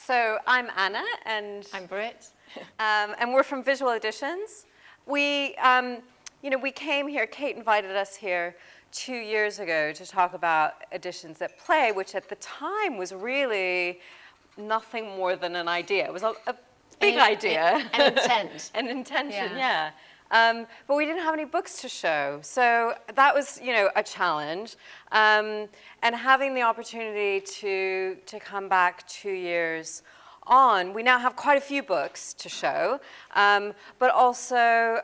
So I'm Anna, and I'm Britt. and we're from Visual Editions. We, we came here. Kate invited us here 2 years ago to talk about Editions at Play, which at the time was really nothing more than an idea. It was a big idea, an intent, an intention, yeah. But we didn't have any books to show, so that was, a challenge. And having the opportunity to come back 2 years on, we now have quite a few books to show, but also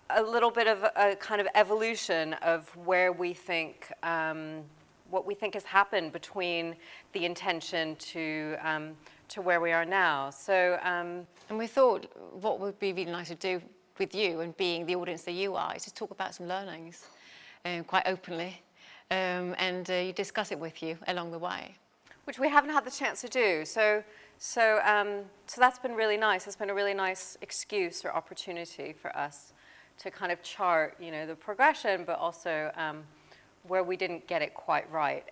a little bit of a kind of evolution of where we think, what we think has happened between the intention to where we are now. So, and we thought what would be really nice to do with you and being the audience that you are is to talk about some learnings quite openly, and you discuss it with you along the way. Which we haven't had the chance to do. So that's been really nice. It's been a really nice excuse or opportunity for us to kind of chart, the progression, but also where we didn't get it quite right,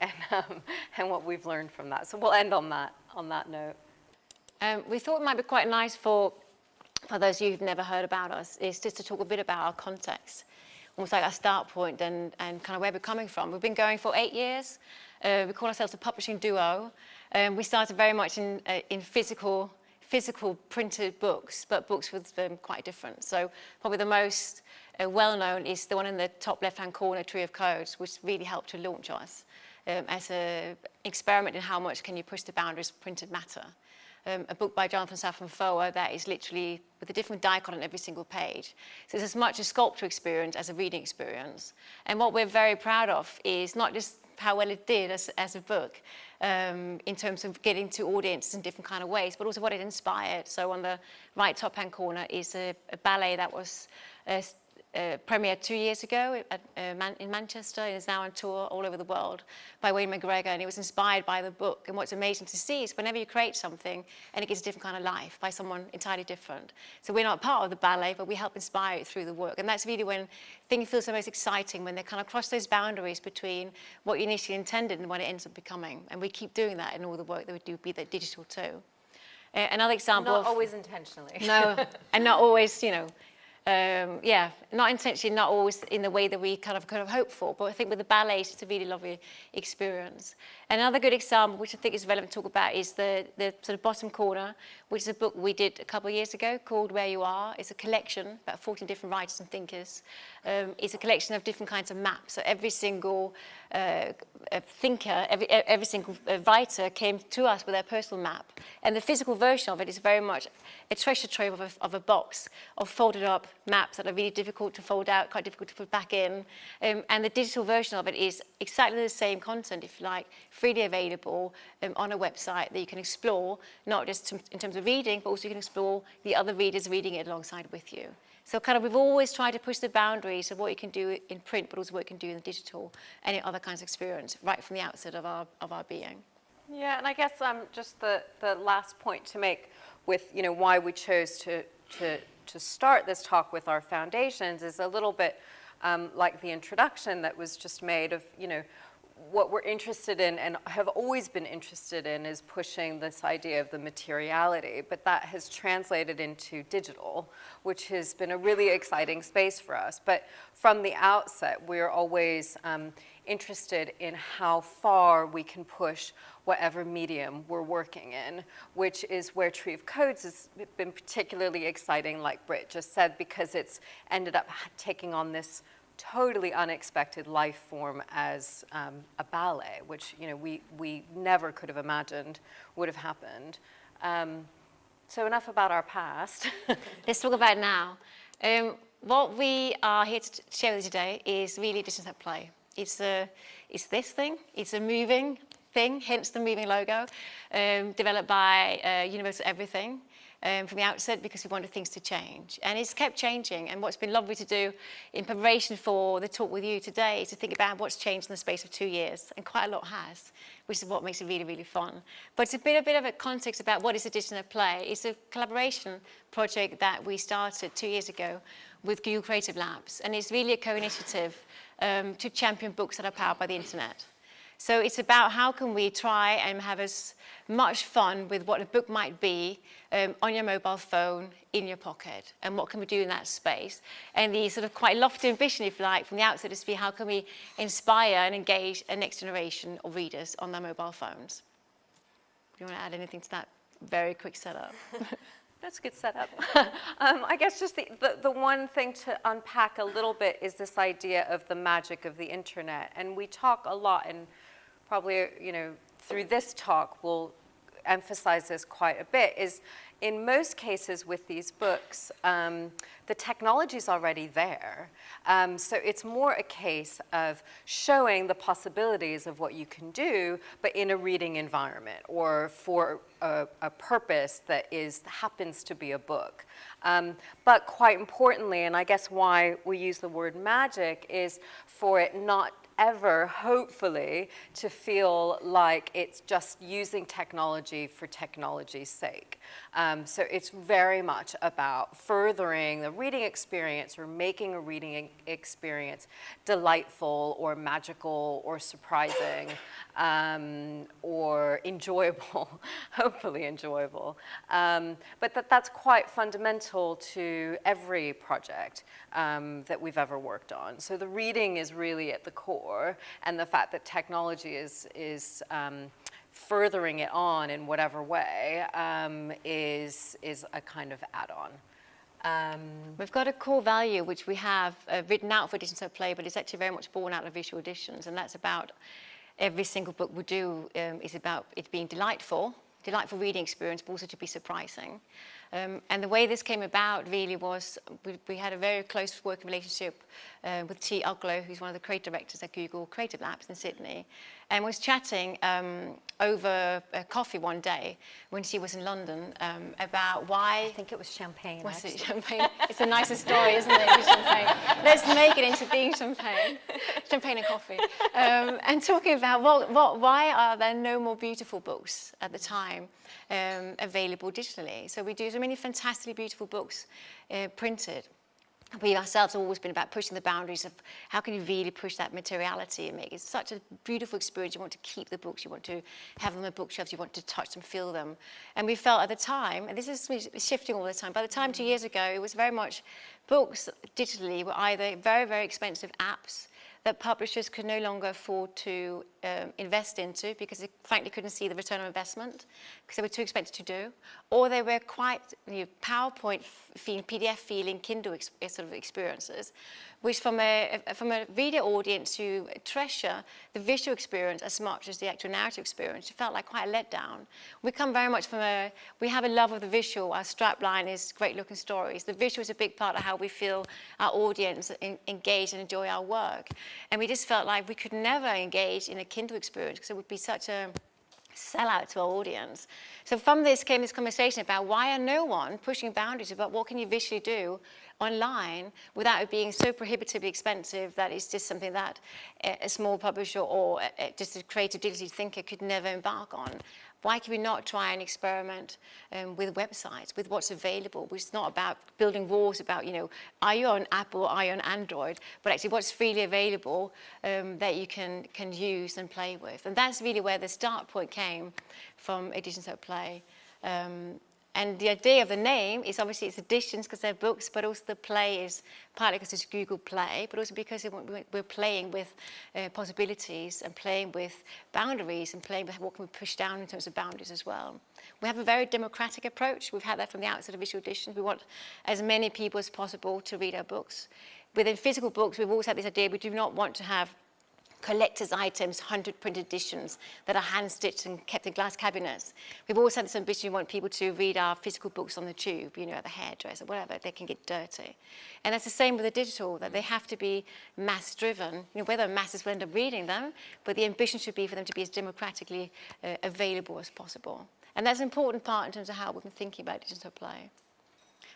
and what we've learned from that. So we'll end on that note. We thought it might be quite nice for those of you who've never heard about us, is just to talk a bit about our context, almost like our start point and kind of where we're coming from. We've been going for 8 years. We call ourselves a publishing duo. We started very much in physical printed books, but books with quite different. So probably the most well-known is the one in the top left-hand corner, Tree of Codes, which really helped to launch us as an experiment in how much can you push the boundaries of printed matter. A book by Jonathan Safran Foer that is literally with a different diacon on every single page. So it's as much a sculpture experience as a reading experience. And what we're very proud of is not just how well it did as a book in terms of getting to audiences in different kind of ways, but also what it inspired. So on the right top-hand corner is a ballet that was premiered 2 years ago in Manchester. It is now on tour all over the world by Wayne McGregor, and it was inspired by the book. And what's amazing to see is whenever you create something and it gets a different kind of life by someone entirely different. So we're not part of the ballet, but we help inspire it through the work. And that's really when things feel the most exciting, when they kind of cross those boundaries between what you initially intended and what it ends up becoming. And we keep doing that in all the work that we do, be that digital too. Another example Not always intentionally. No, and not always, not intentionally, not always in the way that we kind of hope for, but I think with the ballet, it's a really lovely experience. Another good example, which I think is relevant to talk about, is the sort of bottom corner, which is a book we did a couple of years ago called Where You Are. It's a collection, about 14 different writers and thinkers. It's a collection of different kinds of maps. So every single thinker, every single writer came to us with their personal map. And the physical version of it is very much a treasure trove of a box of folded up maps that are really difficult to fold out, quite difficult to put back in. And the digital version of it is exactly the same content, if you like, freely available on a website that you can explore, not just in terms of reading, but also you can explore the other readers reading it alongside with you. So kind of we've always tried to push the boundaries of what you can do in print, but also what you can do in the digital and in other kinds of experience right from the outset of our being. Yeah, and I guess just the last point to make with why we chose to start this talk with our foundations is a little bit like the introduction that was just made of what we're interested in and have always been interested in is pushing this idea of the materiality, but that has translated into digital, which has been a really exciting space for us. But from the outset, we're always interested in how far we can push whatever medium we're working in, which is where Tree of Codes has been particularly exciting, like Britt just said, because it's ended up taking on this totally unexpected life form as a ballet, which we never could have imagined would have happened. So enough about our past. Let's talk about now. What we are here to share with you today is really Editions at Play. It's this thing. It's a moving thing, hence the moving logo, developed by Universal Everything. From the outset because we wanted things to change. And it's kept changing. And what's been lovely to do in preparation for the talk with you today is to think about what's changed in the space of 2 years. And quite a lot has, which is what makes it really, really fun. But it's a bit of a context about what is Editions at Play. It's a collaboration project that we started 2 years ago with Google Creative Labs. And it's really a co-initiative to champion books that are powered by the internet. So it's about how can we try and have as much fun with what a book might be on your mobile phone, in your pocket, and what can we do in that space. And the sort of quite lofty ambition, if you like, from the outset is to be how can we inspire and engage a next generation of readers on their mobile phones. Do you want to add anything to that very quick setup? That's a good setup. I guess just the one thing to unpack a little bit is this idea of the magic of the internet. And we talk a lot, and probably, through this talk we'll emphasize this quite a bit, is in most cases with these books, the technology is already there. So it's more a case of showing the possibilities of what you can do, but in a reading environment or for a purpose that happens to be a book. But quite importantly, and I guess why we use the word magic, is for it not ever, hopefully, to feel like it's just using technology for technology's sake. So it's very much about furthering the reading experience or making a reading experience delightful or magical or surprising or enjoyable, hopefully enjoyable. But that's quite fundamental to every project that we've ever worked on. So the reading is really at the core, and the fact that technology is furthering it on in whatever way is a kind of add-on. We've got a core value which we have written out for Editions at Play, but it's actually very much born out of Visual Editions, and that's about every single book we do is about it being delightful reading experience, but also to be surprising. And the way this came about really was we had a very close working relationship with T. Uglow, who's one of the creative directors at Google Creative Labs in Sydney, and was chatting over a coffee one day when she was in London about why... I think it was champagne. Was it champagne? It's the nicest story, isn't it? With champagne. Let's make it into being champagne. Champagne and coffee. And talking about why are there no more beautiful books at the time available digitally? So we do so many fantastically beautiful books printed. We ourselves have always been about pushing the boundaries of how can you really push that materiality and make it such a beautiful experience. You want to keep the books, you want to have them on bookshelves, you want to touch them, feel them. And we felt at the time, and this is shifting all the time, by the time 2 years ago, it was very much books digitally were either very, very expensive apps that publishers could no longer afford to invest into because they frankly couldn't see the return on investment because they were too expensive to do, or they were quite PowerPoint feeling, PDF feeling Kindle sort of experiences, which from a reader audience who treasure the visual experience as much as the actual narrative experience, it felt like quite a letdown. We come very much from we have a love of the visual. Our strapline is great looking stories. The visual is a big part of how we feel our audience engage and enjoy our work. And we just felt like we could never engage in a Kindle experience because it would be such a sellout to our audience. So from this came this conversation about why are no one pushing boundaries about what can you visually do online without it being so prohibitively expensive that it's just something that a small publisher or just a creative digital thinker could never embark on. Why can we not try and experiment with websites, with what's available? It's not about building walls about, are you on Apple or are you on Android, but actually what's freely available that you can use and play with. And that's really where the start point came from Editions at Play. And the idea of the name is obviously it's editions because they're books, but also the play is partly because it's Google Play, but also because we're playing with possibilities and playing with boundaries and playing with what can we push down in terms of boundaries as well. We have a very democratic approach. We've had that from the outset of Visual Edition. We want as many people as possible to read our books. Within physical books, we've always had this idea we do not want to have collector's items, 100 printed editions that are hand-stitched and kept in glass cabinets. We've always had this ambition, we want people to read our physical books on the tube, at the hairdresser, whatever, they can get dirty. And that's the same with the digital, that they have to be mass-driven, whether masses will end up reading them, but the ambition should be for them to be as democratically available as possible. And that's an important part in terms of how we've been thinking about digital play.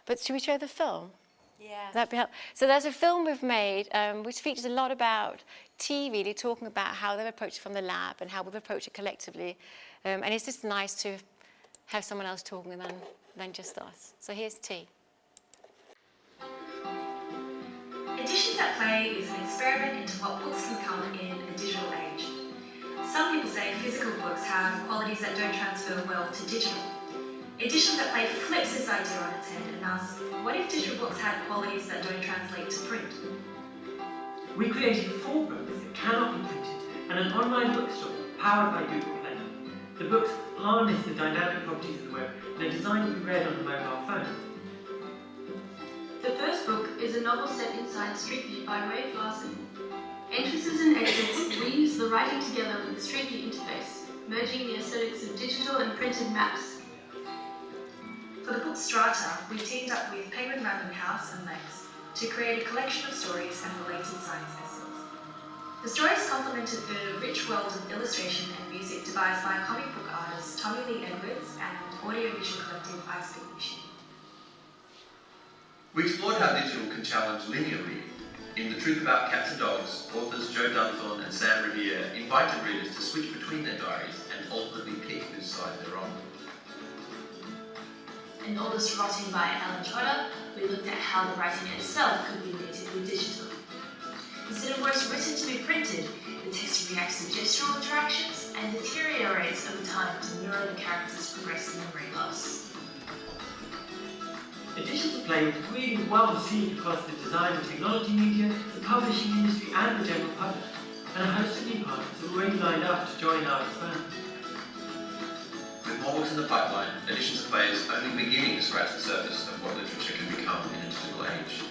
But should we show the film? Yeah. That'd be helpful. So there's a film we've made which features a lot about T really talking about how they've approached it from the lab and how we've approached it collectively. And it's just nice to have someone else talking than just us. So here's T. Editions at Play is an experiment into what books can become in the digital age. Some people say physical books have qualities that don't transfer well to digital. Editions at Play flips this idea on its head and asks, what if digital books had qualities that don't translate to print? We created 4 books that cannot be printed and an online bookstore powered by Google Play. The books harness the dynamic properties of the web and are designed to be read on a mobile phone. The first book is a novel set inside Street View by Ray Larson. Entrances and exits weaves the writing together with the Street View interface, merging the aesthetics of digital and printed maps. For the book Strata, we teamed up with Penguin Random House and Lex to create a collection of stories and related science essays. The stories complemented the rich world of illustration and music devised by comic book artist Tommy Lee Edwards and audiovisual collective Iverson. We explored how digital can challenge linear reading. In The Truth About Cats and Dogs, authors Joe Dunthorne and Sam Revere invited readers to switch between their diaries and ultimately pick whose side they're on. In August Rotting by Alan Trotter, we looked at how the writing itself could be natively digital. Instead of words written to be printed, the text reacts to gestural interactions and deteriorates over time to mirror the characters' progressive memory loss. Editions of Play was really well received across the design and technology media, the publishing industry and the general public, and a host of new partners are already lined up to join our experiment. With more books in the pipeline, Editions of Play is only beginning to scratch the surface of what literature can become in a digital age.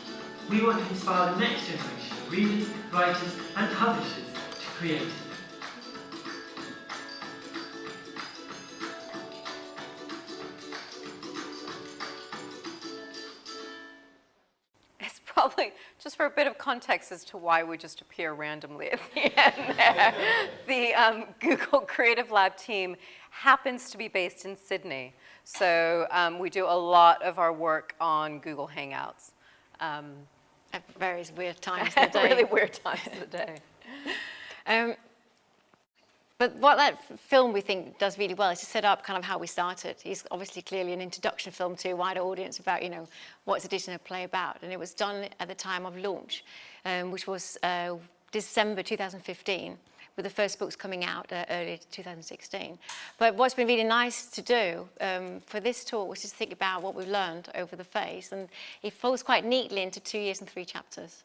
We want to inspire the next generation of readers, writers and publishers to create. It's probably, just for a bit of context as to why we just appear randomly at the end there, the Google Creative Lab team happens to be based in Sydney. So we do a lot of our work on Google Hangouts. At various weird times of the day. Really weird times of the day. But what that film we think does really well is to set up kind of how we started. It's obviously clearly an introduction film to a wider audience about, you know, what's Edition of Play about. And it was done at the time of launch, which was December 2015, with the first books coming out early 2016. But what's been really nice to do for this talk was just think about what we've learned over the phase. And it falls quite neatly into 2 years and 3 chapters.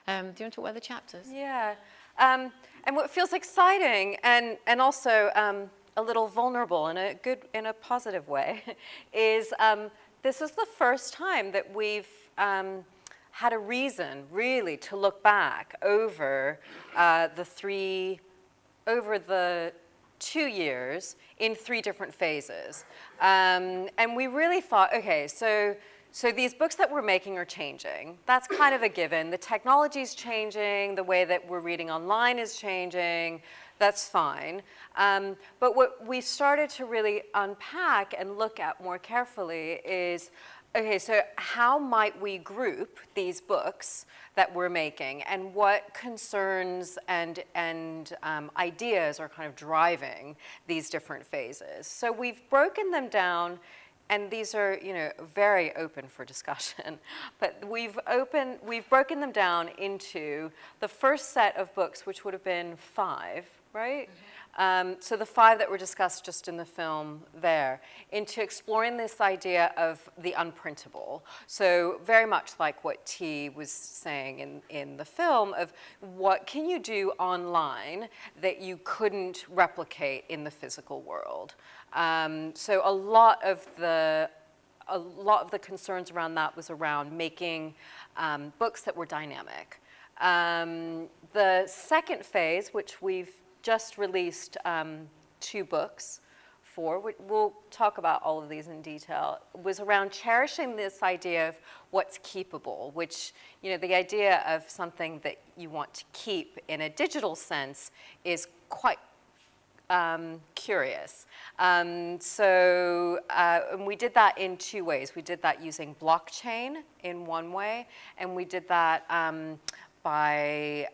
Do you want to talk about the chapters? Yeah. And what feels exciting and also a little vulnerable in a positive way is this is the first time that we've had a reason really to look back over the 2 years in 3 different phases. And we really thought, okay, so these books that we're making are changing. That's kind of a given. The technology's changing. The way that we're reading online is changing. That's fine. But what we started to really unpack and look at more carefully is, okay, so how might we group these books that we're making and what concerns and ideas are kind of driving these different phases? So we've broken them down. And these are, you know, very open for discussion. But we've broken them down into the first set of books, which would have been 5, right? Mm-hmm. So the 5 that were discussed just in the film there, into exploring this idea of the unprintable. So very much like what T was saying in the film of what can you do online that you couldn't replicate in the physical world. So a lot of the concerns around that was around making books that were dynamic. The second phase, which we've just released 2 books for, we'll talk about all of these in detail, was around cherishing this idea of what's keepable, which, you know, the idea of something that you want to keep in a digital sense is quite curious. And we did that in 2 ways. We did that using blockchain in one way, and we did that by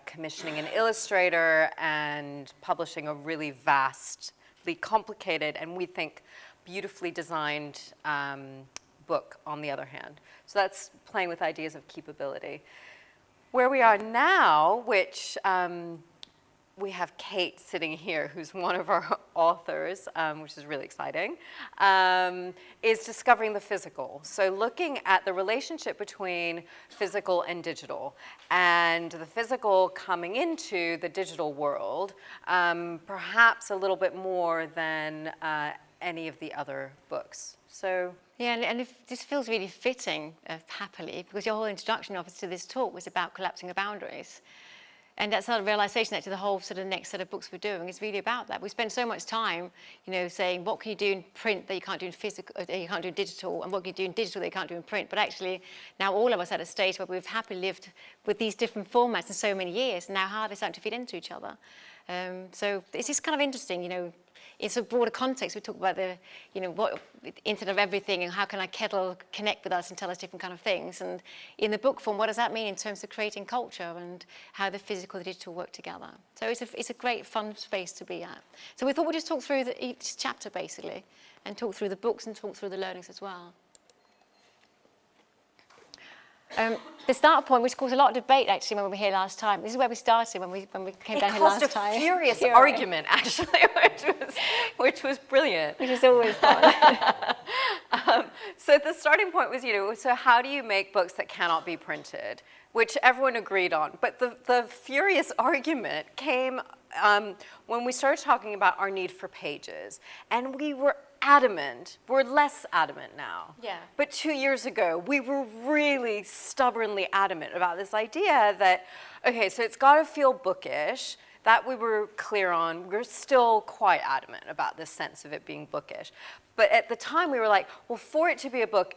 commissioning an illustrator and publishing a really vastly complicated and we think beautifully designed book on the other hand. So that's playing with ideas of keepability. Where we are now, which we have Kate sitting here, who's one of our authors, which is really exciting, is discovering the physical. So looking at the relationship between physical and digital, and the physical coming into the digital world, perhaps a little bit more than any of the other books. So. Yeah, and this feels really fitting, happily, because your whole introduction of to this talk was about collapsing the boundaries. And that sort of realization that to the whole sort of next set of books we're doing is really about that. We spend so much time, saying what can you do in print that you can't do in physical, that you can't do in digital, and what can you do in digital that you can't do in print. But actually, now all of us at a stage where we've happily lived with these different formats for so many years. Now, how are they starting to fit into each other? So it's just kind of interesting, in a broader context, we talk about the, what Internet of Everything and how can our kettle connect with us and tell us different kind of things. And in the book form, what does that mean in terms of creating culture and how the physical and the digital work together? So it's a great, fun space to be at. So we thought we'd just talk through each chapter, basically, and talk through the books and talk through the learnings as well. The start point, which caused a lot of debate actually when we were here last time. This is where we started when we came down here last time. It caused a furious argument actually, which was brilliant. Which is always fun. So the starting point was, so how do you make books that cannot be printed, which everyone agreed on. But the furious argument came when we started talking about our need for pages, and we were adamant. We're less adamant now. Yeah. But 2 years ago, we were really stubbornly adamant about this idea that, okay, so it's got to feel bookish. That we were clear on. We're still quite adamant about this sense of it being bookish. But at the time, we were like, well, for it to be a book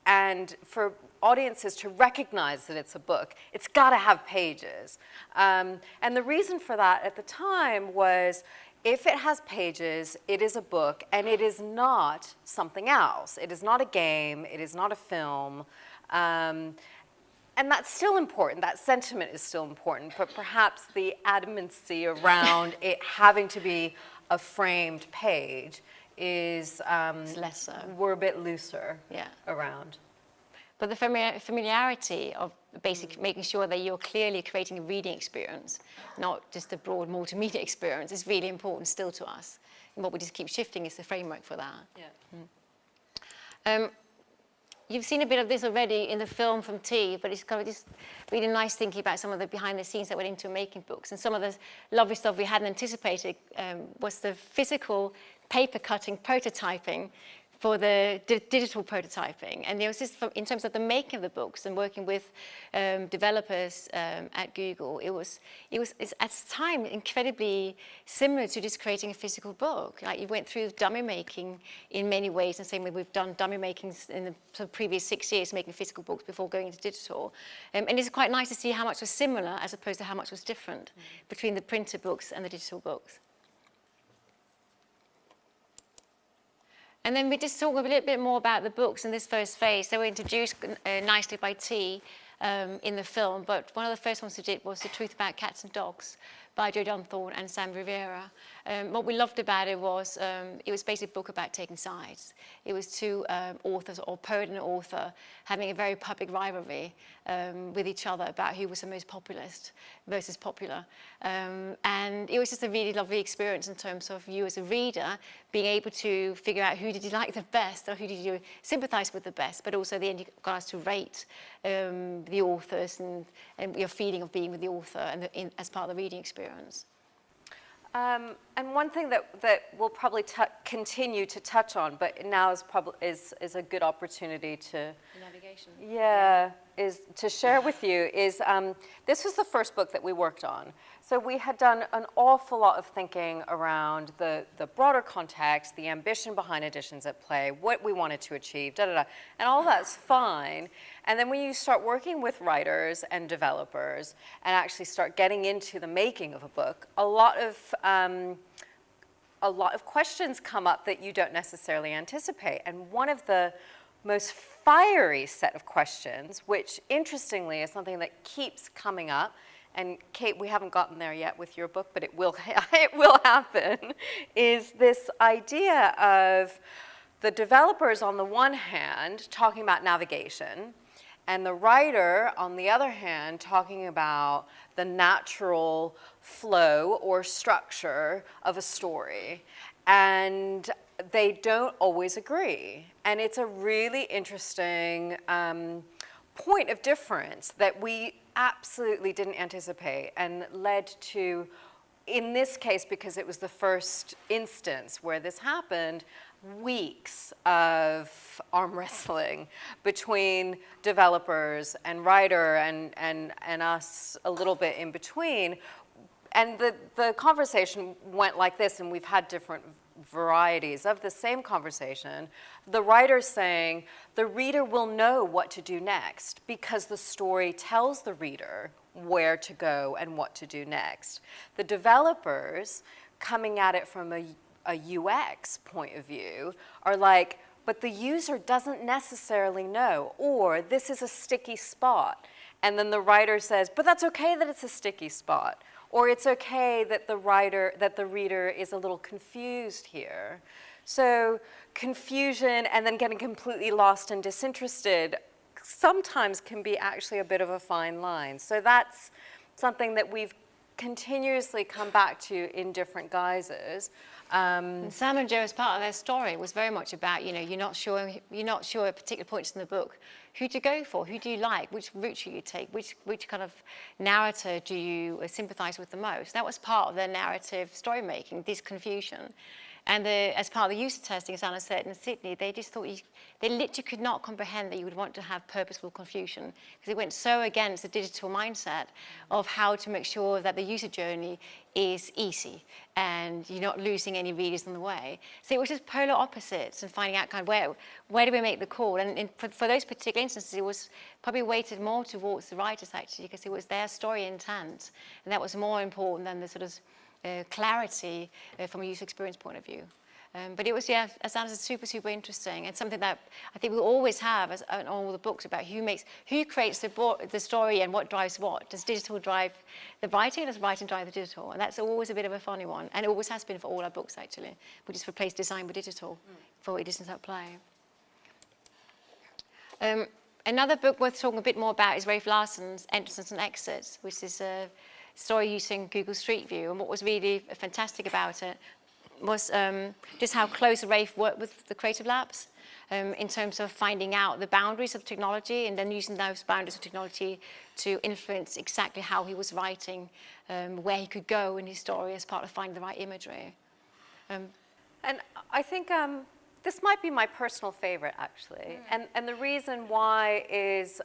and for audiences to recognize that it's a book, it's got to have pages. And the reason for that at the time was, if it has pages, it is a book, and it is not something else. It is not a game. It is not a film. And that's still important. That sentiment is still important. But perhaps the adamancy around it having to be a framed page is less so. We're a bit looser around. But the familiarity of making sure that you're clearly creating a reading experience, not just a broad multimedia experience, is really important still to us. And what we just keep shifting is the framework for that. Yeah. You've seen a bit of this already in the film from T, but it's kind of just really nice thinking about some of the behind the scenes that went into making books. And some of the lovely stuff we hadn't anticipated was the physical paper cutting prototyping for the digital prototyping. And there was this, in terms of the making of the books and working with developers at Google, it's at the time incredibly similar to just creating a physical book. Like, you went through dummy making in many ways, and same way we've done dummy makings in the sort of previous 6 years, making physical books before going into digital. And it's quite nice to see how much was similar as opposed to how much was different between the printed books and the digital books. And then we just talk a little bit more about the books in this first phase. They were introduced nicely by T in the film, but one of the first ones we did was The Truth About Cats and Dogs by Joe Dunthorne and Sam Rivera. What we loved about it was basically a book about taking sides. It was two authors, or poet and author, having a very public rivalry with each other about who was the most populist versus popular. And it was just a really lovely experience in terms of you as a reader being able to figure out who did you like the best, or who did you sympathize with the best, but also at the end you got us to rate the authors and your feeling of being with the author and as part of the reading experience. And one thing that we'll probably continue to touch on, but now is a good opportunity to Navigation. Is to share with you is this was the first book that we worked on. So we had done an awful lot of thinking around the broader context, the ambition behind Editions at Play, what we wanted to achieve, and all that's fine. And then when you start working with writers and developers and actually start getting into the making of a book, a lot of questions come up that you don't necessarily anticipate. And one of the most fiery set of questions, which interestingly is something that keeps coming up, and Kate, we haven't gotten there yet with your book, but it will happen, is this idea of the developers on the one hand talking about navigation, And the writer, on the other hand, talking about the natural flow or structure of a story. And they don't always agree. And it's a really interesting point of difference that we absolutely didn't anticipate and led to, in this case, because it was the first instance where this happened, weeks of arm wrestling between developers and writer and us a little bit in between. And the conversation went like this, and we've had different varieties of the same conversation. The writer saying, the reader will know what to do next because the story tells the reader where to go and what to do next. The developers, coming at it from a UX point of view, are like, but the user doesn't necessarily know, or this is a sticky spot. And then the writer says, but that's okay that it's a sticky spot. Or it's okay that the reader is a little confused here. So confusion and then getting completely lost and disinterested sometimes can be actually a bit of a fine line. So that's something that we've continuously come back to in different guises. And Sam and Joe, as part of their story, was very much about, you're not sure at particular points in the book who to go for, who do you like, which route should you take, which kind of narrator do you sympathize with the most. That was part of their narrative story making, this confusion. And as part of the user testing, as Anna said in Sydney, they just thought they literally could not comprehend that you would want to have purposeful confusion, because it went so against the digital mindset of how to make sure that the user journey is easy and you're not losing any readers on the way. So it was just polar opposites and finding out kind of where do we make the call. And for those particular instances, it was probably weighted more towards the writers actually, because it was their story intent, and that was more important than the sort of clarity from a user experience point of view. But it was, yeah, as Anna said, super, super interesting, and something that I think we'll always have in all the books about who creates the story and what drives what. Does digital drive the writing, or does writing drive the digital? And that's always a bit of a funny one, and it always has been for all our books, actually. We just replaced design with digital for Editions at Play. Another book worth talking a bit more about is Rafe Larson's Entrances and Exits, which is a story using Google Street View. And what was really fantastic about it was just how close Rafe worked with the creative labs in terms of finding out the boundaries of technology and then using those boundaries of technology to influence exactly how he was writing, where he could go in his story as part of finding the right imagery. And I think this might be my personal favorite, actually. And the reason why is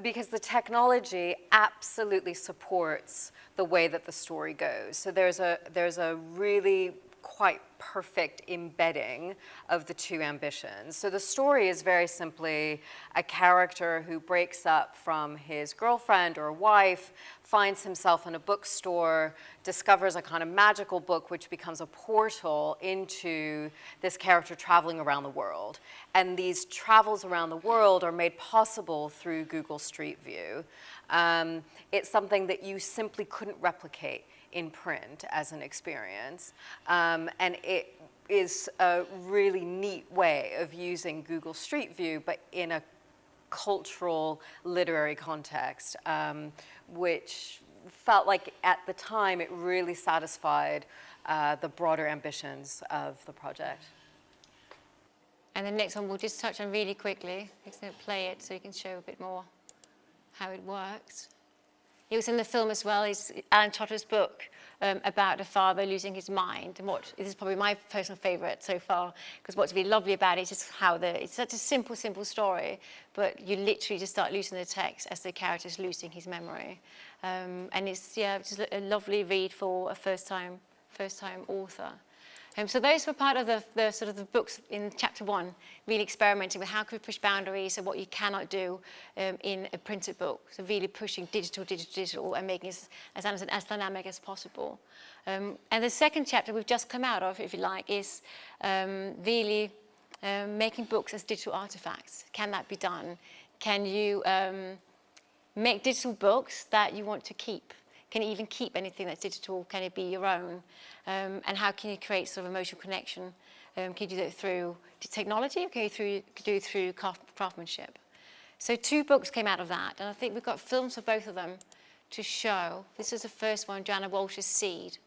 because the technology absolutely supports the way that the story goes. So there's a really quite perfect embedding of the two ambitions. So the story is very simply a character who breaks up from his girlfriend or wife, finds himself in a bookstore, discovers a kind of magical book which becomes a portal into this character traveling around the world. And these travels around the world are made possible through Google Street View. It's something that you simply couldn't replicate in print as an experience. And it is a really neat way of using Google Street View, but in a cultural, literary context, which felt like at the time it really satisfied the broader ambitions of the project. And the next one we'll just touch on really quickly. I'm just going to play it so you can show a bit more how it works. It was in the film as well. It's Alan Trotter's book about a father losing his mind. And this is probably my personal favourite so far, because what's really lovely about it is just how it's such a simple story, but you literally just start losing the text as the character's losing his memory. And it's just a lovely read for a first-time author. So those were part of the sort of the books in chapter 1, really experimenting with how can we push boundaries and what you cannot do in a printed book. So really pushing digital and making it, as Anna said, as dynamic as possible. And the second chapter we've just come out of, if you like, is really making books as digital artifacts. Can that be done? Can you make digital books that you want to keep? Can you even keep anything that's digital? Can it be your own? And how can you create sort of emotional connection? Can you do that through technology, or can you do it through craftsmanship? So 2 books came out of that, and I think we've got films for both of them to show. This is the first one, Joanna Walsh's Seed.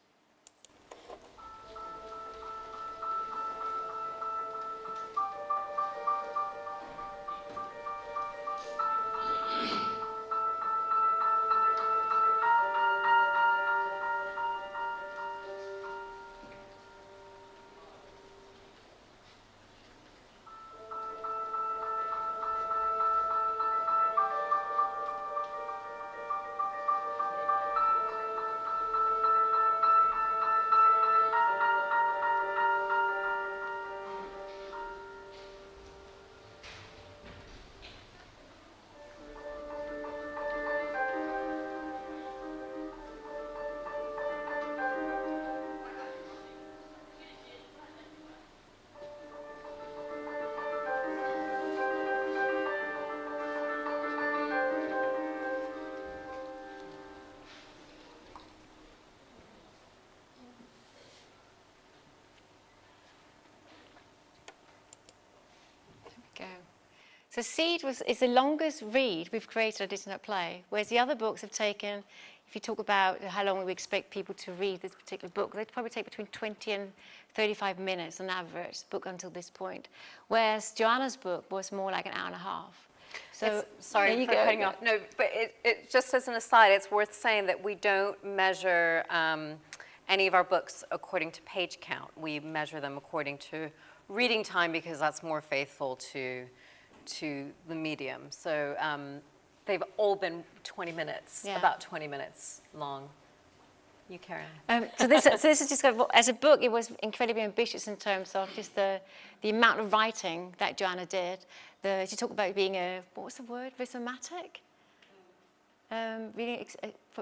Go. So Seed is the longest read we've created a Disney play, whereas the other books have taken, if you talk about how long we expect people to read this particular book, they'd probably take between 20 and 35 minutes on average, book until this point, whereas Joanna's book was more like an hour and a half. So Sorry for cutting off. No, but it just as an aside, it's worth saying that we don't measure any of our books according to page count. We measure them according to reading time because that's more faithful to the medium. So they've all been 20 minutes, about 20 minutes long. You carry on. So this is just, as a book, it was incredibly ambitious in terms of just the amount of writing that Joanna did. She talked about being what was the word, rhizomatic? Really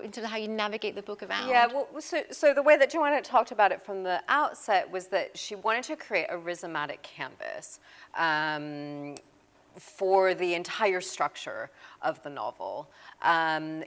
into how you navigate the book around. Yeah, well, so the way that Joanna talked about it from the outset was that she wanted to create a rhizomatic canvas for the entire structure of the novel.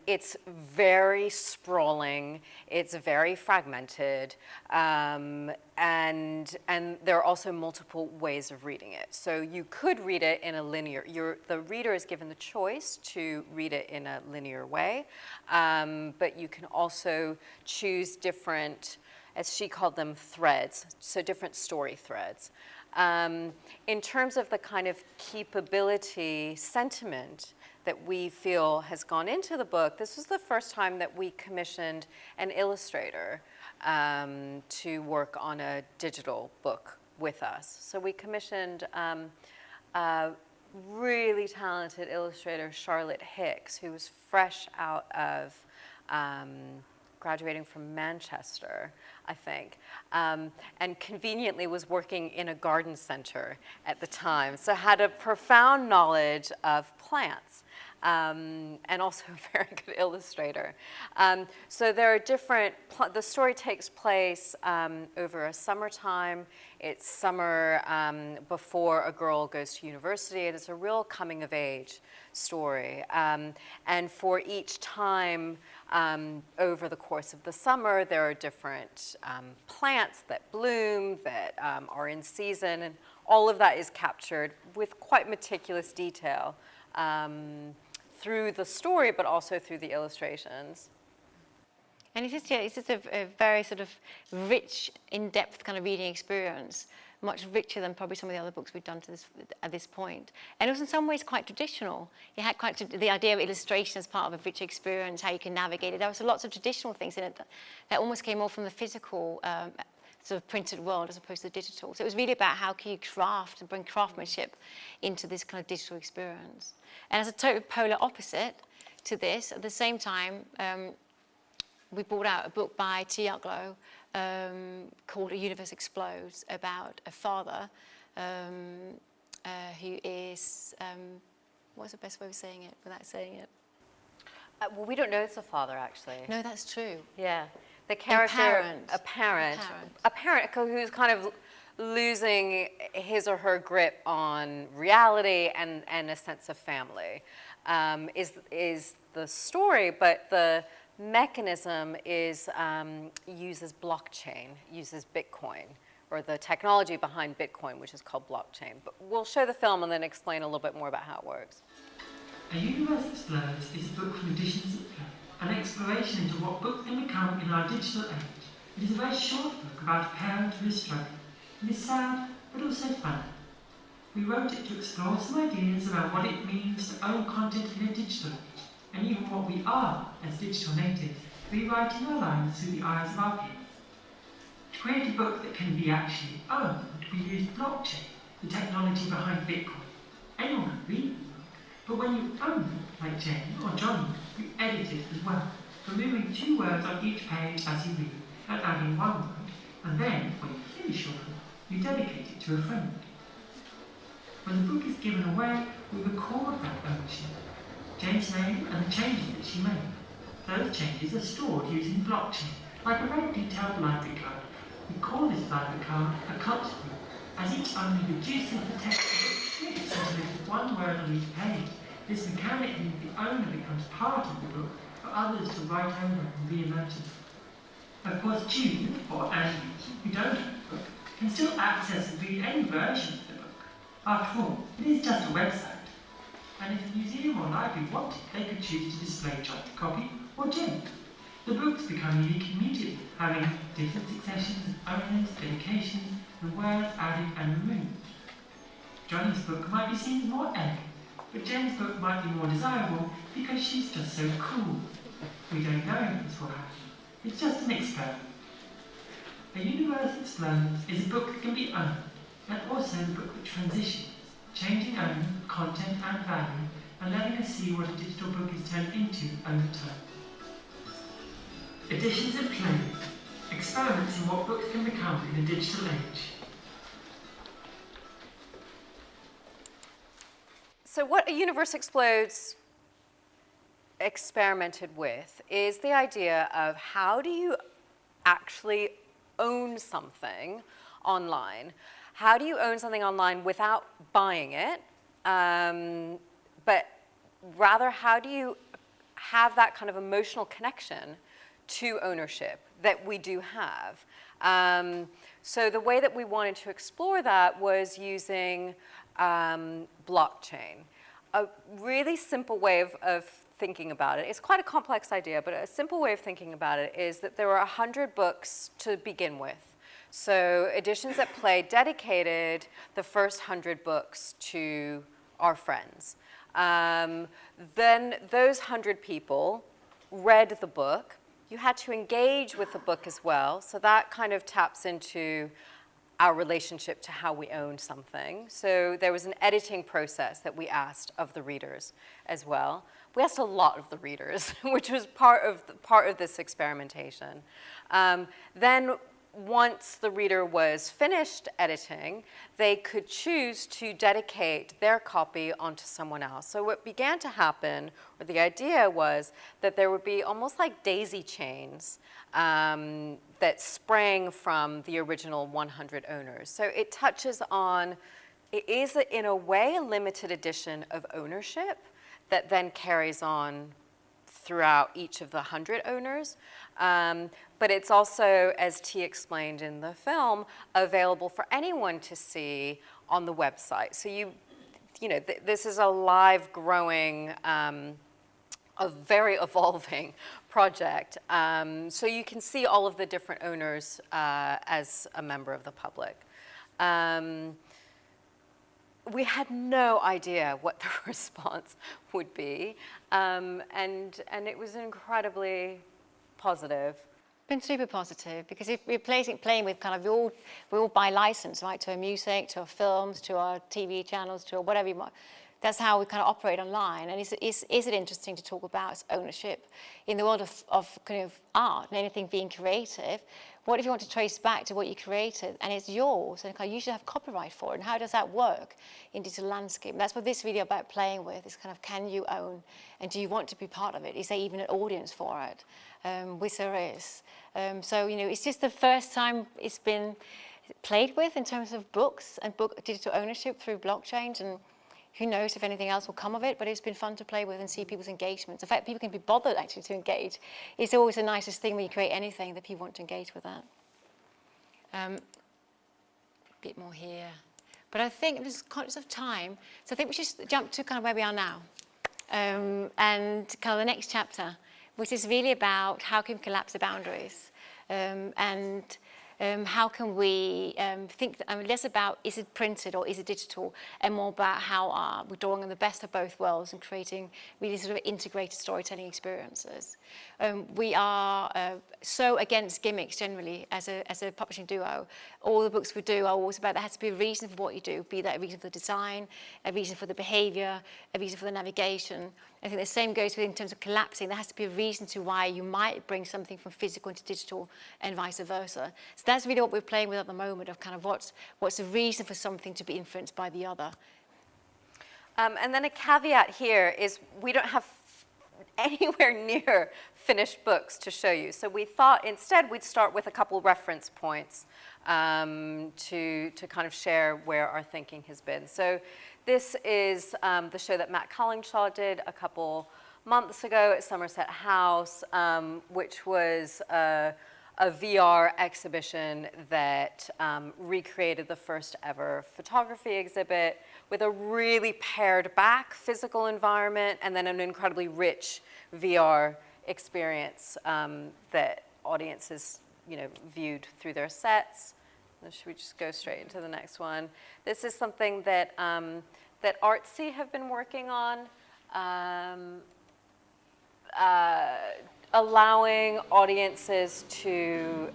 It's very sprawling, it's very fragmented, and there are also multiple ways of reading it. So you could read it in a linear, the reader is given the choice to read it in a linear way, but you can also choose different, as she called them, threads, so different story threads. In terms of the kind of keepability sentiment that we feel has gone into the book, this was the first time that we commissioned an illustrator to work on a digital book with us. So we commissioned a really talented illustrator, Charlotte Hicks, who was fresh out of graduating from Manchester, I think, and conveniently was working in a garden center at the time, so had a profound knowledge of plants, and also a very good illustrator. So there are different, the story takes place over a summertime. It's summer before a girl goes to university, and it's a real coming of age story. And for each time over the course of the summer, there are different plants that bloom, that are in season, and all of that is captured with quite meticulous detail through the story, but also through the illustrations. And it's just a very sort of rich, in-depth kind of reading experience, much richer than probably some of the other books we've done at this point. And it was in some ways quite traditional. You had quite the idea of illustration as part of a rich experience, how you can navigate it. There was lots of traditional things in it that almost came more from the physical sort of printed world as opposed to digital. So it was really about how can you craft and bring craftsmanship into this kind of digital experience. And as a total polar opposite to this, at the same time, we brought out a book by T. Uglow called A Universe Explodes, about a father who is, what's the best way of saying it without saying it? Well, we don't know it's a father, actually. No, that's true. Yeah. The character, A parent who's kind of losing his or her grip on reality and a sense of family is the story, but the mechanism is uses blockchain, uses Bitcoin, or the technology behind Bitcoin, which is called blockchain. But we'll show the film and then explain a little bit more about how it works. A Universe Explodes is a book from Editions at Play, an exploration into what books can become in our digital age. It is a very short book about a parent who is struggling. It is sad, but also funny. We wrote it to explore some ideas around what it means to own content in a digital age, and even what we are as digital natives, rewriting our lives through the eyes of our peers. To create a book that can be actually owned, we used blockchain, the technology behind Bitcoin. Anyone can read the book, but when you own it, like Jane or Johnny, you edit it as well, removing 2 words on each page as you read, and adding 1 word, and then, when you finish your book, you dedicate it to a friend. When the book is given away, we record that ownership, Jane's name and the changes that she made. Those changes are stored using blockchain, like a very detailed library card. We call this library card a culture group, as each owner reduces the text of the book until it is 1 word on each page. This mechanic means the owner becomes part of the book for others to write over and reimagine. Of course, June, or Andy, who don't own the book, can still access and read any version of the book. After all, it is just a website. And if a museum or library wanted, they could choose to display John's copy or Jane's. The books become unique immediately, having different successions of owners, dedications, and words added and removed. Johnny's book might be seen as more elegant, but Jane's book might be more desirable because she's just so cool. We don't know if this will happen. It's just an experiment. A Universe Explodes is a book that can be owned, and also a book that transitions, changing owner, content and value, and letting us see what a digital book is turned into over time. Editions and Plays, experiments in what books can become in a digital age. So what A Universe Explodes experimented with is the idea of how do you actually own something online? How do you own something online without buying it? But rather, how do you have that kind of emotional connection to ownership that we do have? So the way that we wanted to explore that was using blockchain. A really simple way of thinking about it, it's quite a complex idea, but a simple way of thinking about it is that there were 100 books to begin with. So Editions at Play dedicated the first 100 books to our friends. Then those 100 people read the book. You had to engage with the book as well, so that kind of taps into our relationship to how we own something. So there was an editing process that we asked of the readers as well. We asked a lot of the readers, which was part of this experimentation. Then once the reader was finished editing, they could choose to dedicate their copy onto someone else. So what began to happen, or the idea was that there would be almost like daisy chains that sprang from the original 100 owners. So it touches on, it is in a way a limited edition of ownership that then carries on throughout each of the 100 owners. But it's also, as T explained in the film, available for anyone to see on the website. So this is a live, growing, a very evolving project. So you can see all of the different owners as a member of the public. We had no idea what the response would be, and it was incredibly positive. Been super positive, because if we're playing with kind of, we all buy license, right, to our music, to our films, to our TV channels, to whatever you want. That's how we kind of operate online. And is it interesting to talk about ownership in the world of kind of art and anything being creative? What if you want to trace back to what you created and it's yours, and you should have copyright for it? And how does that work in digital landscape? And that's what this video about playing with is kind of, can you own, and do you want to be part of it? Is there even an audience for it? Which there is. So it's just the first time it's been played with in terms of books and digital ownership through blockchains, and who knows if anything else will come of it, but it's been fun to play with and see people's engagements. In fact, people can be bothered actually to engage. It's always the nicest thing when you create anything that people want to engage with that. A bit more here. But I think I'm just conscious of time, so I think we should jump to kind of where we are now. and kind of the next chapter, which is really about how can we collapse the boundaries, and how can we think less about is it printed or is it digital, and more about how we're drawing on the best of both worlds and creating really sort of integrated storytelling experiences. We are so against gimmicks generally as a publishing duo. All the books we do are always about there has to be a reason for what you do, be that a reason for the design, a reason for the behavior, a reason for the navigation. I think the same goes with in terms of collapsing. There has to be a reason to why you might bring something from physical into digital and vice versa. So that's really what we're playing with at the moment, of kind of what's the reason for something to be influenced by the other. And then a caveat here is we don't have anywhere near finished books to show you. So we thought instead we'd start with a couple reference points to kind of share where our thinking has been. So this is the show that Matt Collinshaw did a couple months ago at Somerset House, which was a VR exhibition that recreated the first ever photography exhibit with a really pared back physical environment and then an incredibly rich VR experience that audiences, viewed through their sets. Should we just go straight into the next one? This is something that that Artsy have been working on, allowing audiences to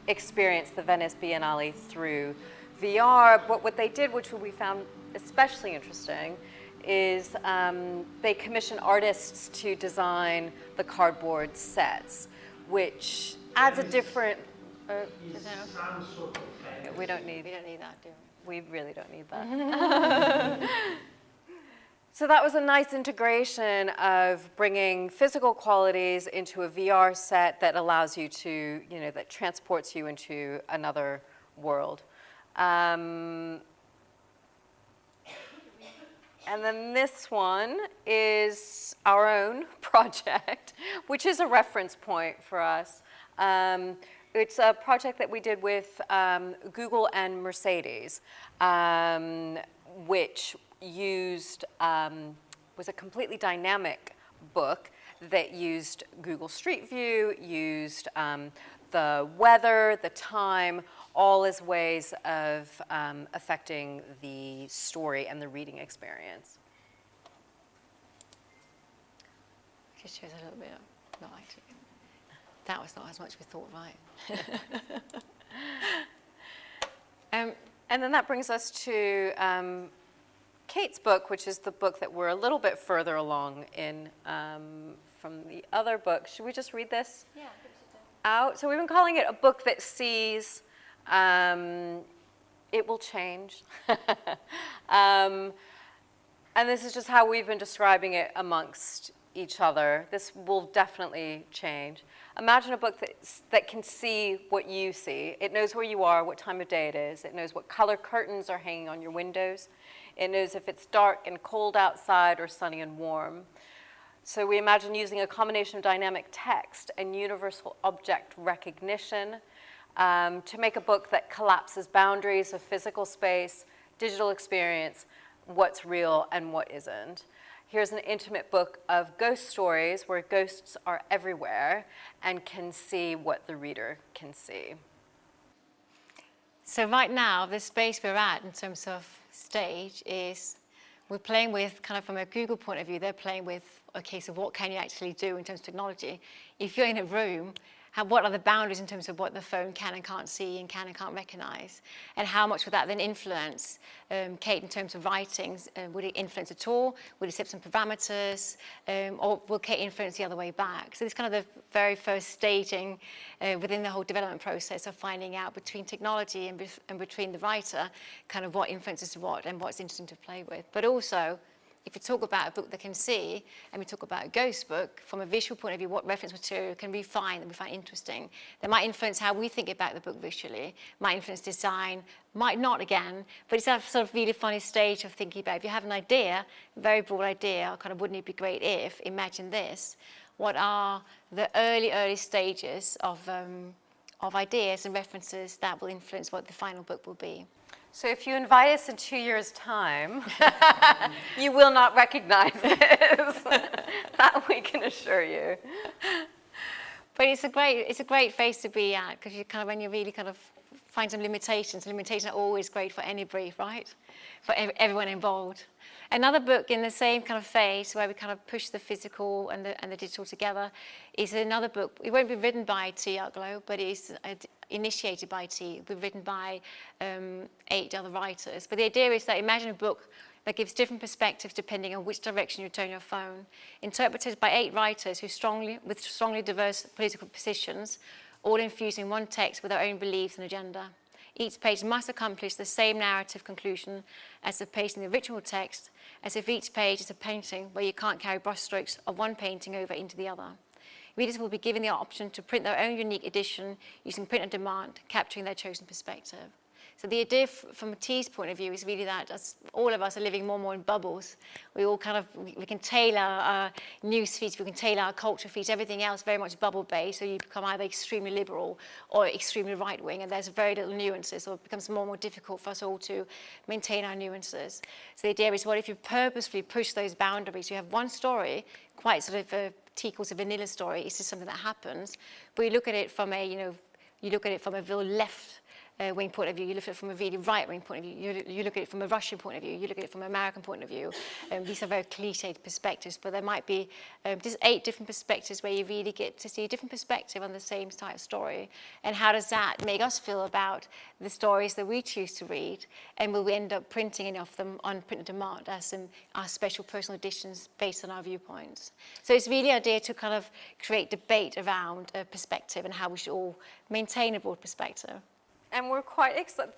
experience the Venice Biennale through VR. But what they did, which we found especially interesting, is they commissioned artists to design the cardboard sets, which adds a different... We don't need that, do we? We really don't need that. So that was a nice integration of bringing physical qualities into a VR set that allows you to, that transports you into another world. And then this one is our own project, which is a reference point for us. It's a project that we did with Google and Mercedes, which used, was a completely dynamic book that used Google Street View, used the weather, the time, all as ways of affecting the story and the reading experience. Just shows a little bit of, not actually. That was not as much as we thought, right? And then that brings us to Kate's book, which is the book that we're a little bit further along in from the other book. Should we just read this out? So we've been calling it a book that sees. It will change. And this is just how we've been describing it amongst each other. This will definitely change. Imagine a book that can see what you see. It knows where you are, what time of day it is. It knows what color curtains are hanging on your windows. It knows if it's dark and cold outside or sunny and warm. So we imagine using a combination of dynamic text and universal object recognition to make a book that collapses boundaries of physical space, digital experience, what's real and what isn't. Here's an intimate book of ghost stories where ghosts are everywhere and can see what the reader can see. So right now, the space we're at in terms of stage is we're playing with, kind of from a Google point of view, they're playing with, okay, so what can you actually do in terms of technology? If you're in a room, what are the boundaries in terms of what the phone can and can't see and can and can't recognize? And how much would that then influence Kate in terms of writings? Would it influence at all? Would it set some parameters? Or will Kate influence the other way back? So this is kind of the very first staging within the whole development process of finding out between technology and between the writer, kind of what influences what and what's interesting to play with. But also, if you talk about a book that can see, and we talk about a ghost book, from a visual point of view, what reference material can we find that we find interesting? That might influence how we think about the book visually, might influence design, might not again, but it's that sort of really funny stage of thinking about, if you have an idea, a very broad idea, kind of wouldn't it be great if, imagine this, what are the early stages of of ideas and references that will influence what the final book will be. So if you invite us in 2 years' time, you will not recognize this. That we can assure you. But it's a great phase to be at, because you kind of, when you really kind of find some limitations. Limitations are always great for any brief, right? For everyone involved. Another book in the same kind of phase, where we kind of push the physical and the digital together, is another book. It won't be written by T. Uglow, but it's initiated by T. It'll be written by 8 other writers. But the idea is that, imagine a book that gives different perspectives depending on which direction you turn your phone, interpreted by 8 writers with strongly diverse political positions, all infused in one text with their own beliefs and agenda. Each page must accomplish the same narrative conclusion as the page in the original text, as if each page is a painting where you can't carry brushstrokes of one painting over into the other. Readers will be given the option to print their own unique edition using print on demand, capturing their chosen perspective. So the idea from T's point of view is really that all of us are living more and more in bubbles. We all kind of, we can tailor our news feeds, we can tailor our culture feeds, everything else very much bubble-based, so you become either extremely liberal or extremely right-wing, and there's very little nuances, so it becomes more and more difficult for us all to maintain our nuances. So the idea is, what if you purposefully push those boundaries? You have one story, quite sort of T calls a vanilla story, it's just something that happens, but you look at it from a, you look at it from a real left-wing point of view, you look at it from a really right-wing point of view, you look at it from a Russian point of view, you look at it from an American point of view. These are very cliched perspectives, but there might be just 8 different perspectives where you really get to see a different perspective on the same type of story. And how does that make us feel about the stories that we choose to read? And will we end up printing any of them on print on demand as our special personal editions based on our viewpoints? So it's really an idea to kind of create debate around perspective and how we should all maintain a broad perspective. And we're quite excited.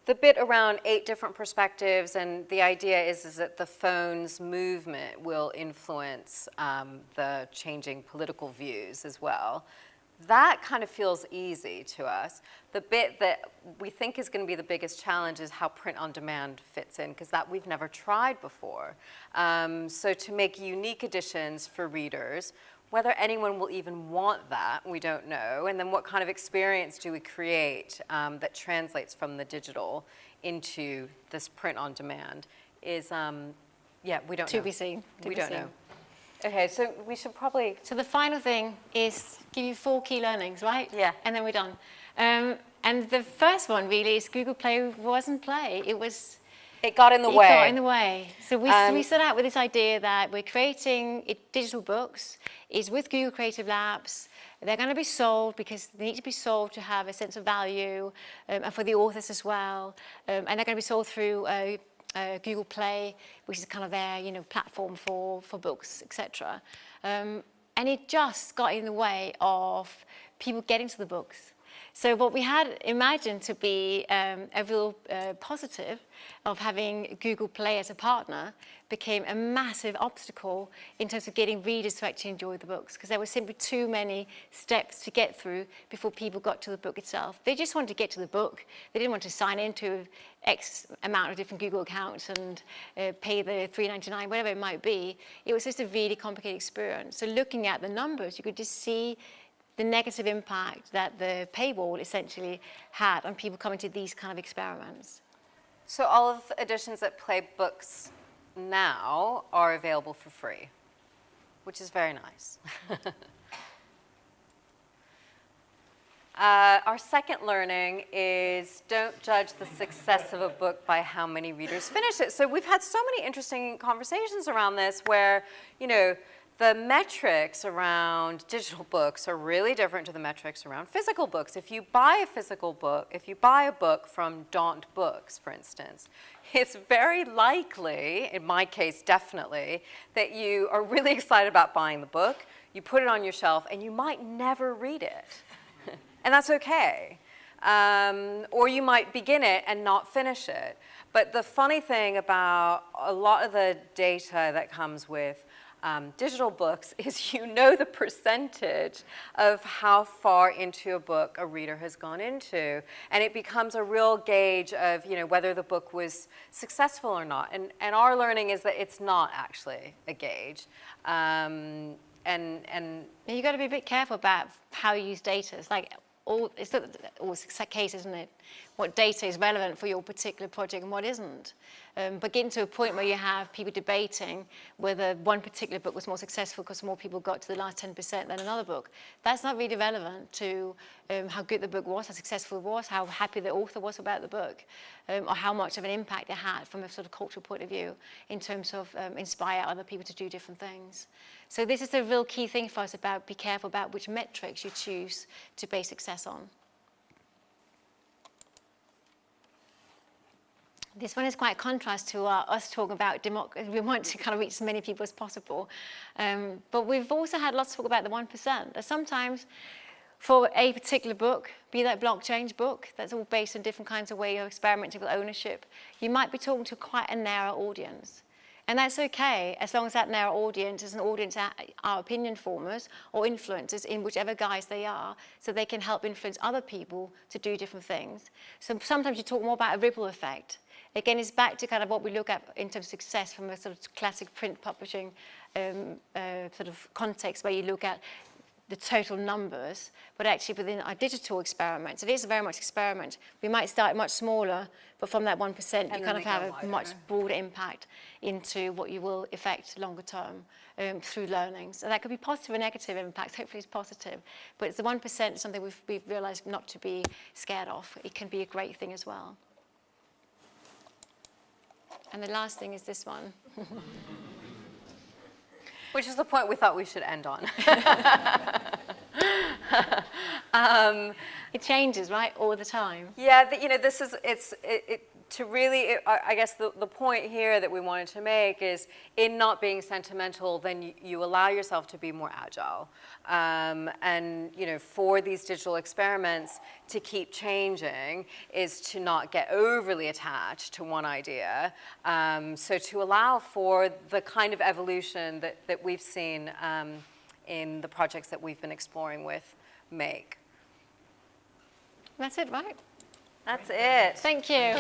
The bit around 8 different perspectives, and the idea is that the phone's movement will influence the changing political views as well. That kind of feels easy to us. The bit that we think is going to be the biggest challenge is how print on demand fits in, because that we've never tried before. So to make unique editions for readers, whether anyone will even want that, we don't know. And then what kind of experience do we create that translates from the digital into this print on demand is, yeah, we don't know. To be seen. We don't know. Okay, so we should probably... So the final thing is give you 4 key learnings, right? Yeah. And then we're done. And the first one really is Google Play wasn't play. It got in the way. It got in the way. So we set out with this idea that we're creating digital books. It's with Google Creative Labs. They're going to be sold because they need to be sold to have a sense of value, and for the authors as well. And they're going to be sold through Google Play, which is kind of their platform for books, etc. And it just got in the way of people getting to the books. So what we had imagined to be a real positive of having Google Play as a partner became a massive obstacle in terms of getting readers to actually enjoy the books, because there were simply too many steps to get through before people got to the book itself. They just wanted to get to the book. They didn't want to sign into X amount of different Google accounts and pay the $3.99, whatever it might be. It was just a really complicated experience. So looking at the numbers, you could just see the negative impact that the paywall essentially had on people coming to these kind of experiments. So all of the editions that play books now are available for free, which is very nice. Our second learning is don't judge the success of a book by how many readers finish it. So we've had so many interesting conversations around this where, the metrics around digital books are really different to the metrics around physical books. If you buy a physical book, if you buy a book from Daunt Books, for instance, it's very likely, in my case definitely, that you are really excited about buying the book, you put it on your shelf, and you might never read it. And that's okay. Or you might begin it and not finish it. But the funny thing about a lot of the data that comes with digital books is the percentage of how far into a book a reader has gone into. And it becomes a real gauge of whether the book was successful or not. And our learning is that it's not actually a gauge. And you've got to be a bit careful about how you use data. It's like it's always a case, isn't it? What data is relevant for your particular project and what isn't. But getting to a point where you have people debating whether one particular book was more successful because more people got to the last 10% than another book, that's not really relevant to how good the book was, how successful it was, how happy the author was about the book, or how much of an impact it had from a sort of cultural point of view in terms of inspire other people to do different things. So this is a real key thing for us about be careful about which metrics you choose to base success on. This one is quite a contrast to us talking about democracy. We want to kind of reach as many people as possible. But we've also had lots of talk about the 1%. That sometimes for a particular book, be that blockchain's book, that's all based on different kinds of way of experimenting with ownership, you might be talking to quite a narrow audience. And that's okay, as long as that narrow audience is an audience that are opinion formers or influencers in whichever guise they are, so they can help influence other people to do different things. So sometimes you talk more about a ripple effect. Again, it's back to kind of what we look at in terms of success from a sort of classic print publishing sort of context, where you look at the total numbers, but actually within our digital experiments, it is very much experiment. We might start much smaller, but from that 1%, you kind of have a much broader impact into what you will affect longer term through learnings. And that could be positive or negative impacts. Hopefully it's positive, but it's the 1% something we've realized not to be scared of. It can be a great thing as well. And the last thing is this one. Which is the point we thought we should end on. It changes, right, all the time. Yeah, this is, to really, I guess the point here that we wanted to make is in not being sentimental, then you allow yourself to be more agile. And, for these digital experiments to keep changing is to not get overly attached to one idea. So to allow for the kind of evolution that we've seen in the projects that we've been exploring with Make. That's it, right? That's it. Thank you.